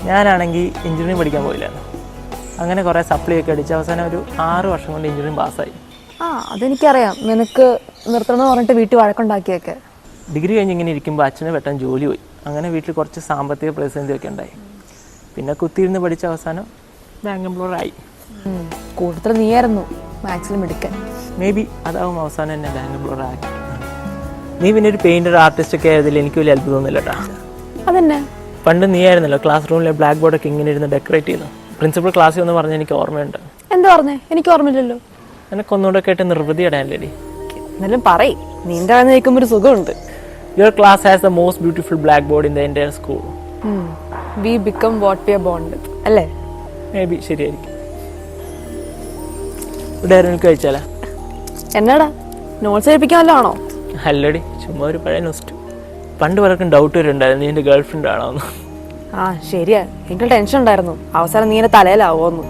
ഞാനാണെങ്കിൽ എഞ്ചിനീയറിംഗ് പഠിക്കാൻ പോയില്ലായിരുന്നു. അങ്ങനെ കുറേ സപ്ലിയൊക്കെ അടിച്ച് അവസാനം ഒരു 6 വർഷം കൊണ്ട് എഞ്ചിനീയറിംഗ് പാസ്സായി. അതെനിക്കറിയാം. നിനക്ക് നിർത്തണമെന്ന് പറഞ്ഞിട്ട് വീട്ടിൽ വഴക്കുണ്ടാക്കിയൊക്കെ. ഡിഗ്രി കഴിഞ്ഞ് ഇങ്ങനെ ഇരിക്കുമ്പോൾ അച്ഛന് പെട്ടെന്ന് ജോലി പോയി. അങ്ങനെ വീട്ടിൽ കുറച്ച് സാമ്പത്തിക പ്രതിസന്ധിയൊക്കെ ഉണ്ടായി. പിന്നെ കുത്തിയിരുന്ന് പഠിച്ച അവസാനം ബാങ്ക് എംപ്ലോയറായി. കൂടുതൽ നീയായിരുന്നു മാത്സിലും എടുക്കാൻ. മേ ബി അതാവും അവസാനം എന്നെ ബാങ്ക് എംപ്ലോയർ ആക്കി. നീ പിന്നെ ഒരു പെയിൻറ്റർ ആർട്ടിസ്റ്റൊക്കെ ആയതിൽ എനിക്ക് വലിയ അത്ഭുതമൊന്നുമില്ല കേട്ടോ. അതെന്നെ? പണ്ട് നീ ആയിരുന്നല്ലോ ക്ലാസ് റൂമിലെ ബ്ലാക്ക് ബോർഡൊക്കെ ഇങ്ങനെ ഇരുന്ന് ഡെക്കറേറ്റ് ചെയ്തു. പ്രിൻസിപ്പൽ ക്ലാസ്സിൽ ഒന്ന് പറഞ്ഞ് എനിക്ക് ഓർമ്മയുണ്ട്. എന്താ പറഞ്ഞേ? എനിക്ക് ഓർമ്മയില്ലല്ലോ. എനക്കൊന്നുകൂടെ കേട്ട് നിർവൃതി ഇടാനല്ലേടി. എന്നാലും പറയും. നീന്റെ വന്ന് നിൽക്കുമ്പോൾ ഒരു സുഖമുണ്ട്. Your class has the most beautiful blackboard in the entire school. We become what we are born with. അല്ലേ? മേ ബി ശരിയായിരിക്കും. ഇവിടെ ആരും കഴിച്ചാലേ? എന്നാടാ നോട്ട്സ് ഏൽപ്പിക്കാൻ വല്ലതാണോ? അല്ലടി, ചുമ്മാ ഒരു പഴയ നോസ്റ്റ്. പണ്ട് പലർക്കും ഡൗട്ട് വരുന്നുണ്ടായിരുന്നു നീ എൻ്റെ ഗേൾ ഫ്രണ്ട് ആണോ എന്ന്. ശരിയാ, എനിക്ക് ടെൻഷൻ ഉണ്ടായിരുന്നു അവസാനം നീ എന്റെ തലയിലാവോന്ന്.